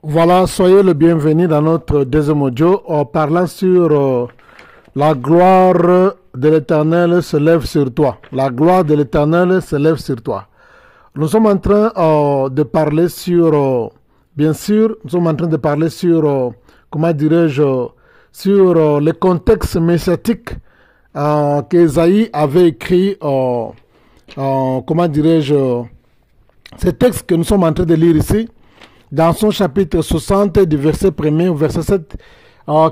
Voilà, soyez le bienvenu dans notre deuxième audio en parlant sur la gloire de l'Éternel se lève sur toi. La gloire de l'Éternel se lève sur toi. Nous sommes en train de parler sur, bien sûr, nous sommes en train de parler sur, comment dirais-je, sur le contexte messiatique qu'Ésaïe avait écrit, comment dirais-je, ces textes que nous sommes en train de lire ici, dans son chapitre 60 du verset 1er au verset 7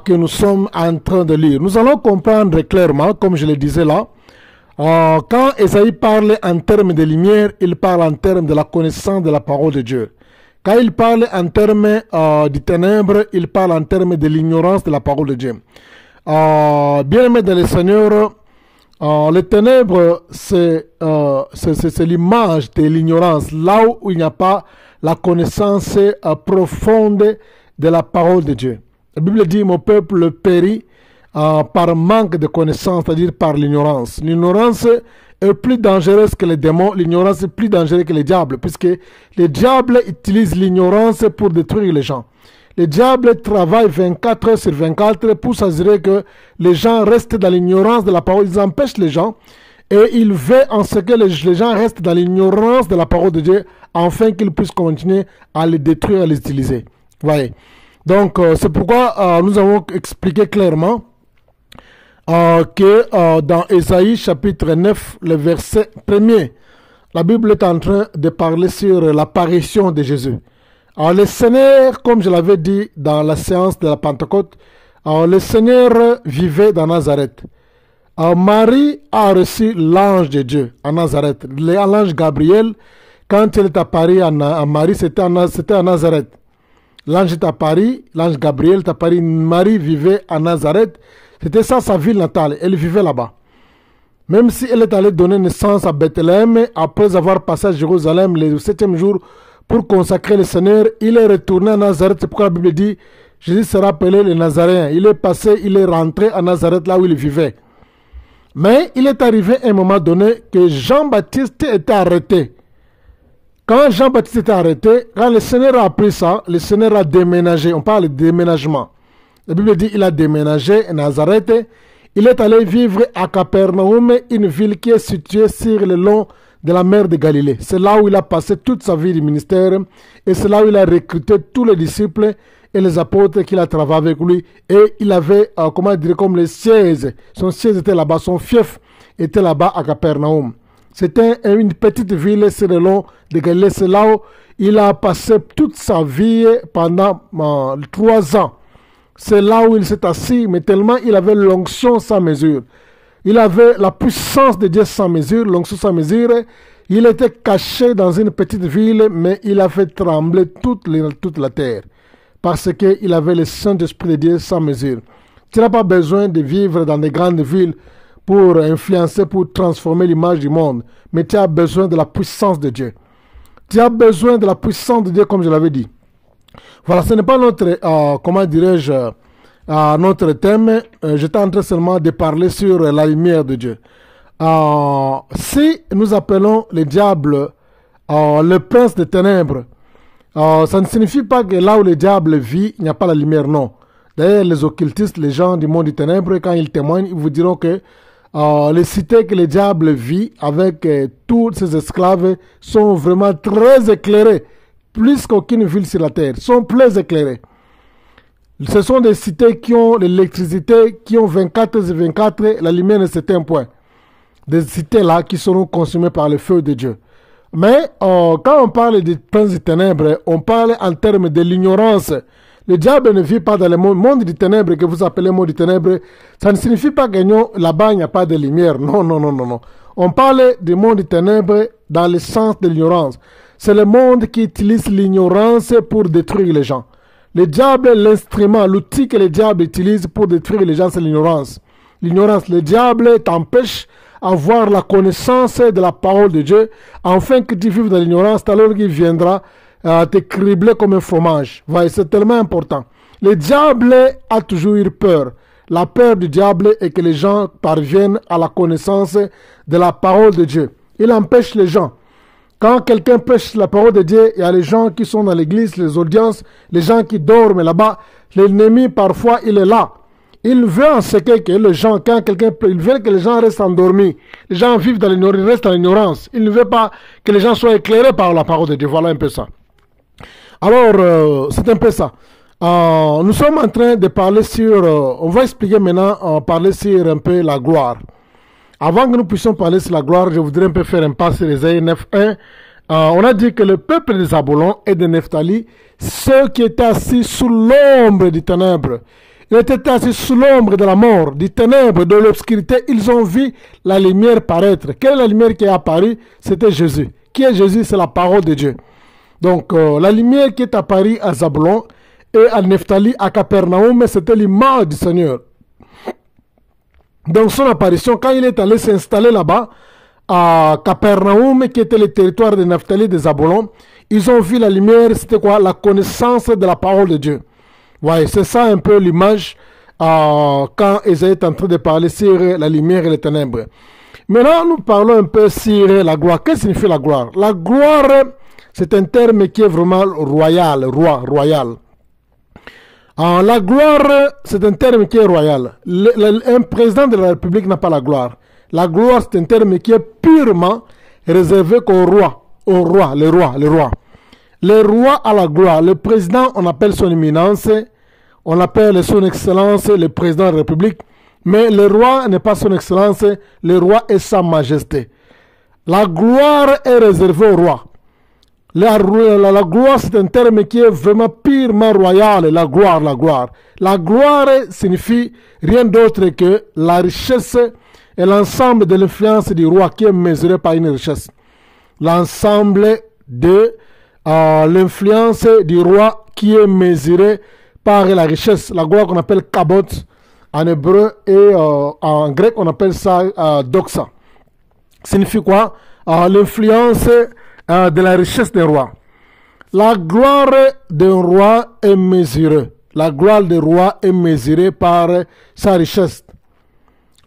que nous sommes en train de lire. Nous allons comprendre clairement, comme je le disais là, quand Ésaïe parle en termes de lumière, il parle en termes de la connaissance de la parole de Dieu. Quand il parle en termes du ténèbre, il parle en termes de l'ignorance de la parole de Dieu. Bien-aimés dans le Seigneur, les ténèbres, c'est l'image de l'ignorance, là où il n'y a pas la connaissance profonde de la parole de Dieu. La Bible dit, mon peuple périt par manque de connaissance, c'est-à-dire par l'ignorance. L'ignorance est plus dangereuse que les démons, l'ignorance est plus dangereuse que les diables, puisque les diables utilisent l'ignorance pour détruire les gens. Les diables travaillent 24 heures sur 24 pour s'assurer que les gens restent dans l'ignorance de la parole. Ils empêchent les gens et ils veulent en ce que les gens restent dans l'ignorance de la parole de Dieu afin qu'ils puissent continuer à les détruire, à les utiliser. Voyez. Donc, c'est pourquoi nous avons expliqué clairement que dans Ésaïe chapitre 9, le verset 1er, la Bible est en train de parler sur l'apparition de Jésus. Alors, le Seigneur, comme je l'avais dit dans la séance de la Pentecôte, le Seigneur vivait dans Nazareth. Marie a reçu l'ange de Dieu à Nazareth. L'ange Gabriel, quand il est apparu à Marie, c'était à Nazareth. L'ange est apparu, l'ange Gabriel est apparu, Marie vivait à Nazareth. C'était ça sa ville natale, elle vivait là-bas. Même si elle est allée donner naissance à Bethléem, après avoir passé à Jérusalem le 7e jour pour consacrer le Seigneur, il est retourné à Nazareth. C'est pourquoi la Bible dit, Jésus sera appelé le Nazaréen. Il est rentré à Nazareth là où il vivait. Mais il est arrivé à un moment donné que Jean-Baptiste était arrêté. Quand Jean-Baptiste était arrêté, quand le Seigneur a appris ça, le Seigneur a déménagé. On parle de déménagement. La Bible dit qu'il a déménagé à Nazareth. Il est allé vivre à Capernaum, une ville qui est située sur le long de la mer de Galilée. C'est là où il a passé toute sa vie de ministère et c'est là où il a recruté tous les disciples et les apôtres qu'il a travaillé avec lui. Et il avait, comme les sièges. Son siège était là-bas, son fief était là-bas à Capernaum. C'était une petite ville sur le long de Galilée. C'est là où il a passé toute sa vie pendant 3 ans. C'est là où il s'est assis, mais tellement il avait l'onction sans mesure. Il avait la puissance de Dieu sans mesure, l'onction sans mesure. Il était caché dans une petite ville, mais il a fait trembler toute la terre. Parce qu'il avait le Saint-Esprit de Dieu sans mesure. Tu n'as pas besoin de vivre dans des grandes villes pour influencer, pour transformer l'image du monde. Mais tu as besoin de la puissance de Dieu. Tu as besoin de la puissance de Dieu, comme je l'avais dit. Voilà, ce n'est pas notre, notre thème. J'étais en train seulement de parler sur la lumière de Dieu. Si nous appelons le diable le prince des ténèbres, ça ne signifie pas que là où le diable vit, il n'y a pas la lumière, non. D'ailleurs, les occultistes, les gens du monde du ténèbre, quand ils témoignent, ils vous diront que les cités que le diable vit avec tous ses esclaves sont vraiment très éclairées, plus qu'aucune ville sur la terre, sont plus éclairées. Ce sont des cités qui ont l'électricité, qui ont 24 sur 24, la lumière ne s'éteint point. Des cités là qui seront consumées par le feu de Dieu. Mais quand on parle des princes des ténèbres, on parle en termes de l'ignorance. Le diable ne vit pas dans le monde des ténèbres que vous appelez monde des ténèbres. Ça ne signifie pas que là-bas il n'y a pas de lumière. Non, non, non, non, non. On parle du monde des ténèbres dans le sens de l'ignorance. C'est le monde qui utilise l'ignorance pour détruire les gens. Le diable, l'instrument, l'outil que le diable utilise pour détruire les gens, c'est l'ignorance. L'ignorance, le diable t'empêche d'avoir la connaissance de la parole de Dieu, afin que tu vives dans l'ignorance, alors qu'il viendra te cribler comme un fromage. Voyez, c'est tellement important. Le diable a toujours eu peur. La peur du diable est que les gens parviennent à la connaissance de la parole de Dieu. Il empêche les gens. Quand quelqu'un prêche la parole de Dieu, il y a les gens qui sont dans l'église, les audiences, les gens qui dorment là-bas. L'ennemi, parfois, il est là. Il veut en ce que les gens, quand quelqu'un, il veut que les gens restent endormis. Les gens vivent dans l'ignorance, ils restent dans l'ignorance. Il ne veut pas que les gens soient éclairés par la parole de Dieu. Voilà un peu ça. Alors, c'est un peu ça. Nous sommes en train de parler sur, on va expliquer maintenant, parler sur un peu la gloire. Avant que nous puissions parler sur la gloire, je voudrais un peu faire un pas sur Ésaïe 9.1. On a dit que le peuple des Zabulon et de Nephtali, ceux qui étaient assis sous l'ombre du ténèbre, ils étaient assis sous l'ombre de la mort, du ténèbre, de l'obscurité, ils ont vu la lumière paraître. Quelle est la lumière qui est apparue? C'était Jésus. Qui est Jésus? C'est la parole de Dieu. Donc, la lumière qui est apparue à Zabulon et à Nephtali, à Capernaum, c'était l'image du Seigneur. Dans son apparition, quand il est allé s'installer là-bas, à Capernaum, qui était le territoire de Nephtali, de Zabulon, ils ont vu la lumière, c'était quoi? La connaissance de la parole de Dieu. Ouais, c'est ça un peu l'image quand Ésaïe est en train de parler sur la lumière et les ténèbres. Maintenant, nous parlons un peu sur la gloire. Qu'est-ce que signifie la gloire? La gloire, c'est un terme qui est vraiment royal, roi, royal. La gloire, c'est un terme qui est royal. Un président de la République n'a pas la gloire. La gloire, c'est un terme qui est purement réservé qu'au roi. Au roi, le roi, le roi. Le roi a la gloire. Le président, on appelle son éminence. On appelle son excellence le président de la République. Mais le roi n'est pas son excellence. Le roi est sa majesté. La gloire est réservée au roi. La gloire, c'est un terme qui est vraiment purement royal. La gloire, la gloire. La gloire signifie rien d'autre que la richesse et l'ensemble de l'influence du roi qui est mesuré par une richesse. L'ensemble de l'influence du roi qui est mesuré par la richesse. La gloire qu'on appelle kabot en hébreu et en grec on appelle ça doxa. Signifie quoi? L'influence de la richesse des rois. La gloire d'un roi est mesurée. La gloire du roi est mesurée par sa richesse.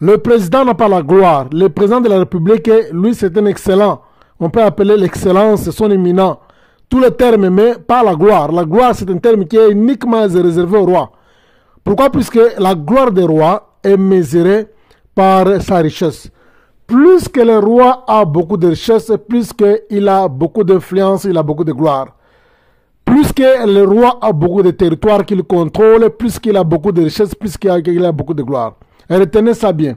Le président n'a pas la gloire. Le président de la République, lui, c'est un excellent. On peut appeler l'excellence son éminent. Tous les termes, mais pas la gloire. La gloire, c'est un terme qui est uniquement réservé au roi. Pourquoi? Puisque la gloire des rois est mesurée par sa richesse. Plus que le roi a beaucoup de richesse, plus qu'il a beaucoup d'influence, il a beaucoup de gloire. Plus que le roi a beaucoup de territoire qu'il contrôle, plus qu'il a beaucoup de richesse, plus qu'il a beaucoup de gloire. Et retenez ça bien.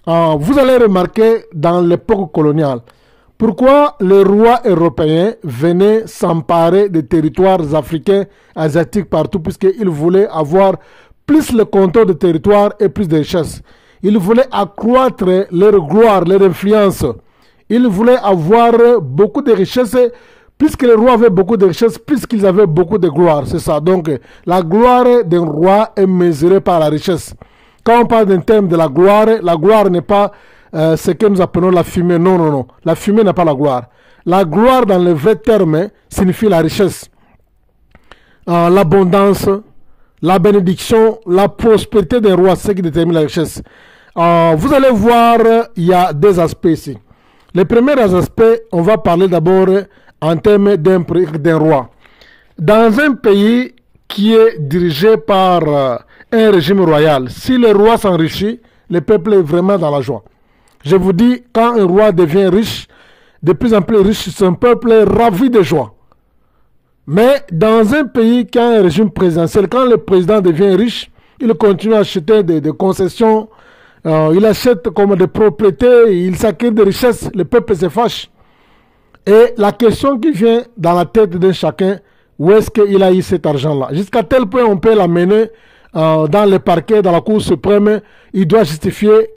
Vous allez remarquer dans l'époque coloniale, pourquoi les rois européens venaient s'emparer des territoires africains, asiatiques, partout, puisqu'ils voulaient avoir plus le contrôle de territoire et plus de richesse. Ils voulaient accroître leur gloire, leur influence. Ils voulaient avoir beaucoup de richesses. Puisque les rois avaient beaucoup de richesses, puisqu'ils avaient beaucoup de gloire. C'est ça. Donc, la gloire d'un roi est mesurée par la richesse. Quand on parle d'un terme de la gloire n'est pas ce que nous appelons la fumée. Non, non, non. La fumée n'est pas la gloire. La gloire, dans le vrai terme, signifie la richesse, l'abondance, la bénédiction, la prospérité d'un roi. C'est ce qui détermine la richesse. Vous allez voir, il y a deux aspects ici. Le premier aspect, on va parler d'abord en termes d'un roi. Dans un pays qui est dirigé par un régime royal, si le roi s'enrichit, le peuple est vraiment dans la joie. Je vous dis, quand un roi devient riche, de plus en plus riche, son peuple est ravi de joie. Mais dans un pays qui a un régime présidentiel, quand le président devient riche, il continue à acheter des concessions, il achète comme des propriétés, il s'acquiert des richesses, le peuple se fâche. Et la question qui vient dans la tête de chacun, où est-ce qu'il a eu cet argent-là? Jusqu'à tel point, on peut l'amener dans le parquet, dans la Cour suprême. Il doit justifier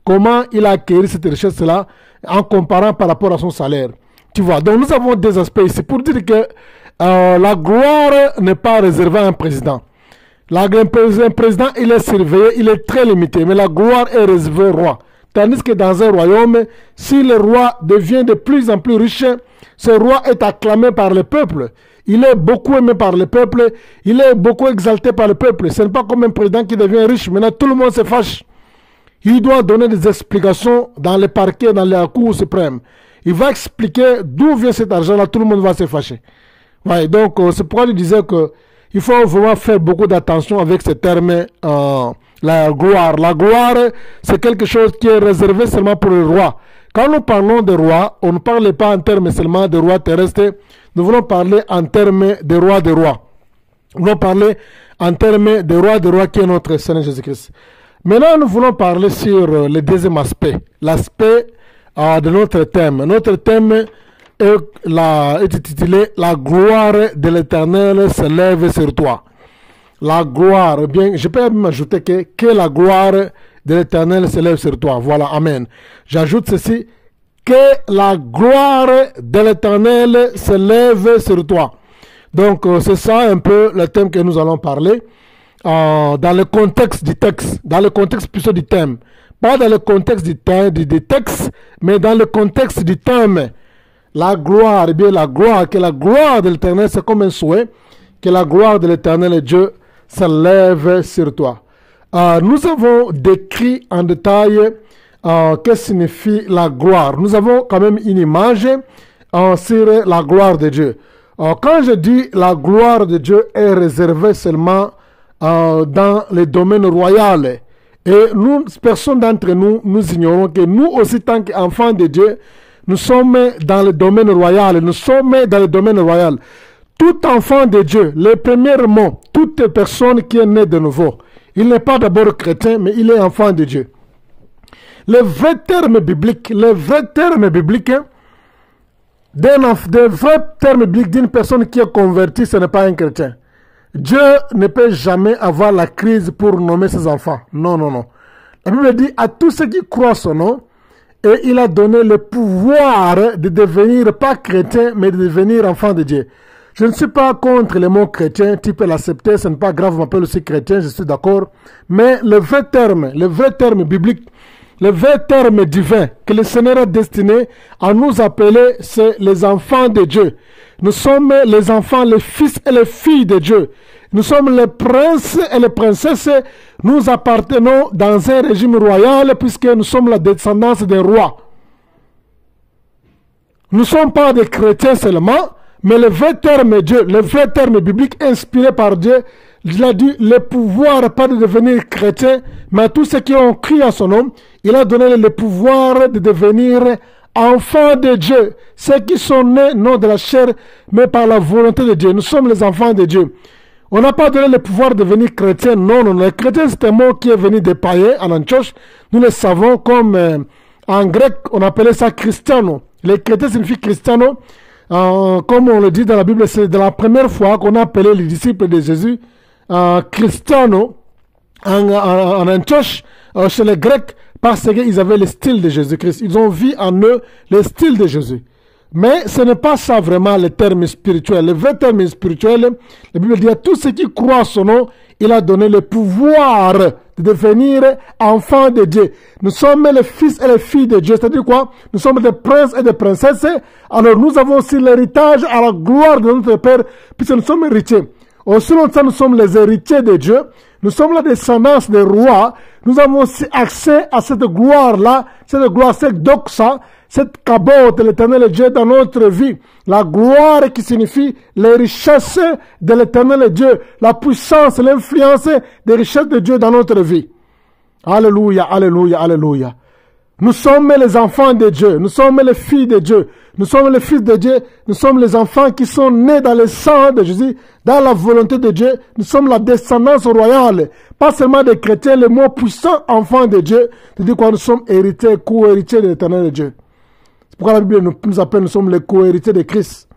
comment il a acquis cette richesse-là en comparant par rapport à son salaire. Tu vois, donc nous avons des aspects ici pour dire que la gloire n'est pas réservée à un président. Un président, il est surveillé, il est très limité, mais la gloire est réservée au roi. Tandis que dans un royaume, si le roi devient de plus en plus riche, ce roi est acclamé par le peuple. Il est beaucoup aimé par le peuple. Il est beaucoup exalté par le peuple. Ce n'est pas comme un président qui devient riche. Maintenant, tout le monde se fâche. Il doit donner des explications dans les parquets, dans la Cour suprême. il va expliquer d'où vient cet argent-là, tout le monde va se fâcher. Ouais, donc, c'est pourquoi il disait que il faut vraiment faire beaucoup d'attention avec ce terme, la gloire. La gloire, c'est quelque chose qui est réservé seulement pour le roi. Quand nous parlons de roi, on ne parle pas en termes seulement de roi terrestre, nous voulons parler en termes de roi des rois. Nous voulons parler en termes de roi qui est notre Seigneur Jésus-Christ. Maintenant, nous voulons parler sur le deuxième aspect, l'aspect de notre thème. Notre thème est intitulé « La gloire de l'Éternel se lève sur toi ». La gloire, eh bien, je peux même ajouter que la gloire de l'Éternel se lève sur toi. Voilà, amen. J'ajoute ceci, que la gloire de l'Éternel se lève sur toi. Donc, c'est ça un peu le thème que nous allons parler dans le contexte du texte, dans le contexte plutôt du thème. Pas dans le contexte du texte, mais dans le contexte du thème. La gloire, eh bien, la gloire, que la gloire de l'Éternel, c'est comme un souhait, que la gloire de l'Éternel Dieu se lève sur toi. Nous avons décrit en détail que signifie la gloire. Nous avons quand même une image sur la gloire de Dieu. Quand je dis la gloire de Dieu est réservée seulement dans le domaine royal, et nous, personne d'entre nous, nous ignorons que nous aussi, tant qu'enfants de Dieu, nous sommes dans le domaine royal. Nous sommes dans le domaine royal. Tout enfant de Dieu, le premier mot, toute personne qui est née de nouveau, il n'est pas d'abord chrétien, mais il est enfant de Dieu. Le vrai terme biblique d'une personne qui est convertie, ce n'est pas un chrétien. Dieu ne peut jamais avoir la crise pour nommer ses enfants. Non, non, non. La Bible dit à tous ceux qui croient son nom, et il a donné le pouvoir de devenir pas chrétien, mais de devenir enfant de Dieu. Je ne suis pas contre les mots chrétiens, tu peux l'accepter, ce n'est pas grave, on m'appelle aussi chrétien, je suis d'accord. Mais le vrai terme biblique, le vrai terme divin que le Seigneur a destiné à nous appeler, c'est les enfants de Dieu. Nous sommes les enfants, les fils et les filles de Dieu. Nous sommes les princes et les princesses. Nous appartenons dans un régime royal puisque nous sommes la descendance des rois. Nous ne sommes pas des chrétiens seulement, mais le vrai terme Dieu, le vrai terme biblique inspiré par Dieu, il a dit le pouvoir pas de devenir chrétien, mais à tous ceux qui ont crié à son nom, il a donné le pouvoir de devenir enfants de Dieu. Ceux qui sont nés non de la chair, mais par la volonté de Dieu. Nous sommes les enfants de Dieu. On n'a pas donné le pouvoir de devenir chrétien. Non, non, le chrétien c'est un mot qui est venu des païens en Antioche. Nous le savons comme en grec, on appelait ça Christiano. Les chrétiens signifie Christiano. Comme on le dit dans la Bible, c'est de la première fois qu'on a appelé les disciples de Jésus Christiano en Antioche, chez les Grecs, parce qu'ils avaient le style de Jésus-Christ. Ils ont vu en eux le style de Jésus. Mais ce n'est pas ça vraiment le terme spirituel. Le vrai terme spirituel, la Bible dit à tous ceux qui croient son nom, il a donné le pouvoir de devenir enfants de Dieu. Nous sommes les fils et les filles de Dieu. C'est-à-dire quoi? Nous sommes des princes et des princesses. Alors nous avons aussi l'héritage à la gloire de notre Père, puisque nous sommes héritiers. Aussi longtemps nous sommes les héritiers de Dieu. Nous sommes la descendance des rois. Nous avons aussi accès à cette gloire-là, cette doxa, cette cabote de l'Éternel Dieu dans notre vie. La gloire qui signifie les richesses de l'Éternel Dieu, la puissance, l'influence des richesses de Dieu dans notre vie. Alléluia, alléluia, alléluia. Nous sommes les enfants de Dieu, nous sommes les filles de Dieu, nous sommes les fils de Dieu, nous sommes les enfants qui sont nés dans le sang de Jésus, dans la volonté de Dieu, nous sommes la descendance royale, pas seulement des chrétiens, les moins puissants enfants de Dieu, c'est-à-dire quoi, nous sommes héritiers, co-héritiers de l'Éternel de Dieu. C'est pourquoi la Bible nous appelle, nous sommes les co-héritiers de Christ.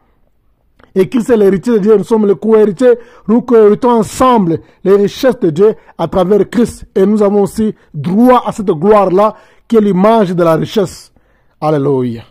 Et Christ est l'héritier de Dieu, nous sommes les co-héritiers, nous co-héritons ensemble les richesses de Dieu à travers Christ. Et nous avons aussi droit à cette gloire-là, qui est l'image de la richesse. Alléluia.